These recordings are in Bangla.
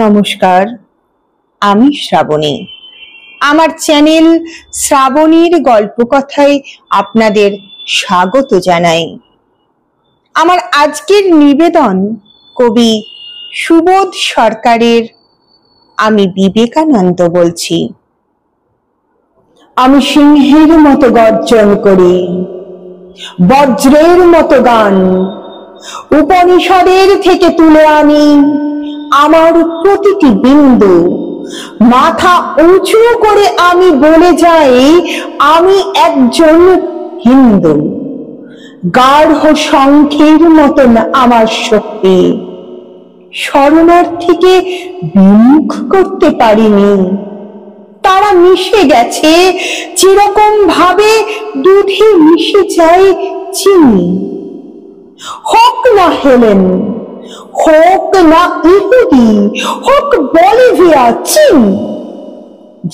নমস্কার, আমি শ্রাবণী। আমার চ্যানেল শ্রাবণীর গল্পকথায় আপনাদের স্বাগত জানাই। আমার আজকের নিবেদন কবি সুবোধ সরকারের আমি বিবেকানন্দ বলছি। আমি সিংহের মতো গর্জন করি, বজ্রের মতো গান উপনিষদের থেকে তুলে আনি আমার প্রতিটি বিন্দু। মাথা উঁচু করে আমি বলে যাই, আমি একজন হিন্দু। গাঢ় শঙ্খের মতন আমার শক্তি, শরণার্থীকে বিমুখ করতে পারিনি। তারা মিশে গেছে যেরকম ভাবে দুধে মিশে যায় চিনি। হোক না হেলেন, হোক না ইহুদি, হোক বলিভিয়া, চীন,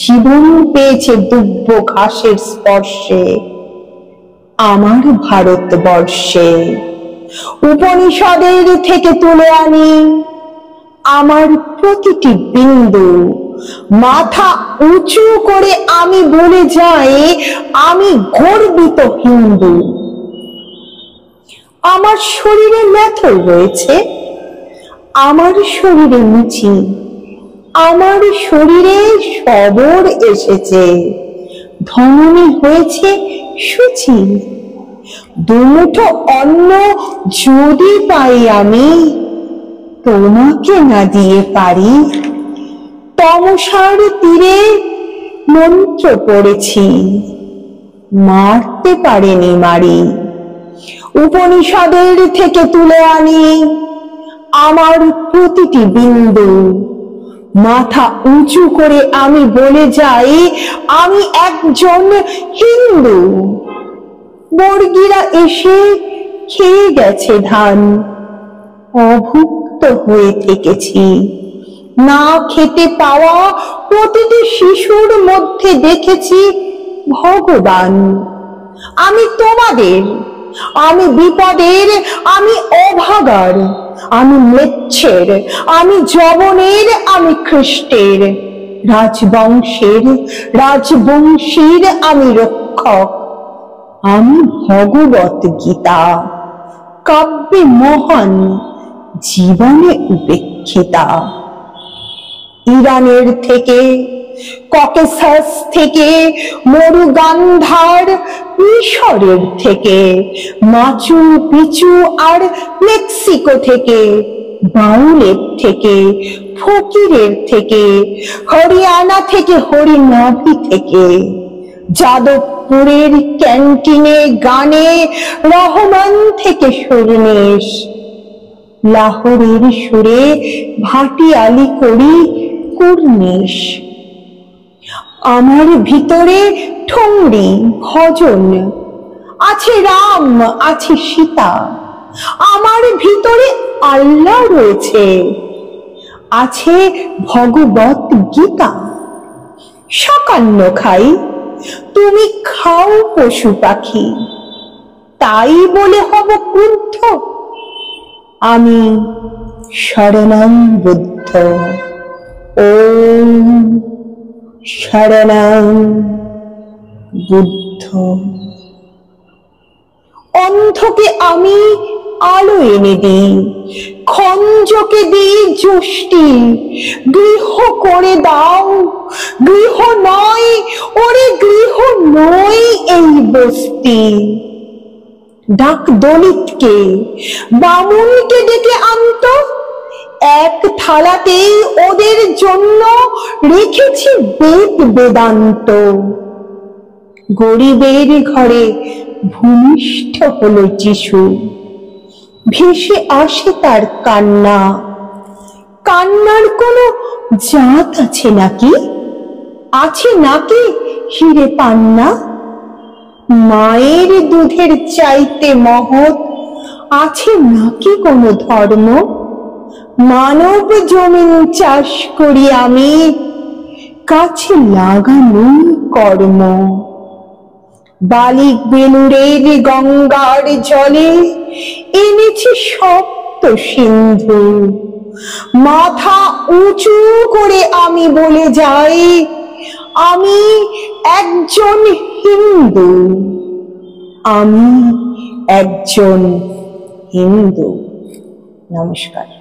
জীবন পেয়েছে দুব্য ঘাসের স্পর্শে আমার ভারতবর্ষে। উপনিষদের থেকে তুলে আনি আমার প্রতিটি বিন্দু। মাথা উঁচু করে আমি বলে যাই, আমি গর্বিত হিন্দু। আমার শরীরে মেথর রয়েছে, আমার শরীরে মুচি, আমার শরীরে সবর এসেছে, ধমনী হয়েছে সূচি। দুমুঠো অন্ন যদি পাই আমি, তোমাকে না দিয়ে পারি। তমসার তীরে মন্ত্র পড়েছি, মারতে পারেনি মারি। উপনিষদের থেকে তুলে আনি আমার প্রতিটি বিন্দু। মাথা উঁচু করে আমি বলে যাই, আমি একজন হিন্দু। বর্গীরা এসে খেয়ে গেছে ধান, অভুক্ত হয়ে থেকেছি। না খেতে পাওয়া প্রতিটি শিশুর মধ্যে দেখেছি ভগবান। আমি তোমাদের, আমি বিপদের, আমি অভাগার, আমি ম্লেচ্ছের, আমি যবনের, আমি খ্রিস্টের, রাজবংশের, রাজবংশীর আমি রক্ষক। আমি ভগবত গীতা, কাব্যে মহান, জীবনে উপেক্ষিতা। ইরানের থেকে, ককেসাস থেকে, মরু গান্ধার, মিশরের থেকে, মাচু পিচু আর মেক্সিকো থেকে, বাউলের থেকে, ফকিরের থেকে, হরিয়ানা থেকে, হরিনাভি থেকে, যাদবপুরের ক্যান্টিনে গানে রহমান থেকে সুরনেশ, লাহোরের সুরে ভাটিয়ালি করি কুর্নিশ। আমার ভিতরে ঠুংরি ভজন, আছে রাম, আছে সীতা। আমার ভিতরে আল্লাহ রয়েছে, আছে ভগবত গীতা। সাকান্ন খাই, তুমি খাও পশু পাখি, তাই বলে হব ক্রুদ্ধ? আমি শরণং বুদ্ধ, ওম শরণং বুদ্ধ। অন্ধকে আমি আলো এনে দিই, খঞ্জকে দিই যষ্টি। গৃহ করে দাও, গৃহ নয়, ওরে গৃহ নয় এই বস্তি। ডাক দলিতকে, বামুনকে ডেকে আনত, এক থালাতেই ওদের জন্য রেখেছি বেদ বেদান্ত। গরিবের ঘরে ভূমিষ্ঠ হলো যিশু, ভেসে আসে তার কান্না। কান্নার কোনো জাত আছে নাকি? আছে নাকি হিরে পান্না? মায়ের দুধের চাইতে মহৎ আছে নাকি কোনো ধর্ম? মানব জমিন চাষ করি আমি, কাছে লাগানো কর্ম। বালিক বেলুড়ের গঙ্গার জলে এনেছি সপ্ত সিন্ধু। মাথা উঁচু করে আমি বলে যাই, আমি একজন হিন্দু, আমি একজন হিন্দু। নমস্কার।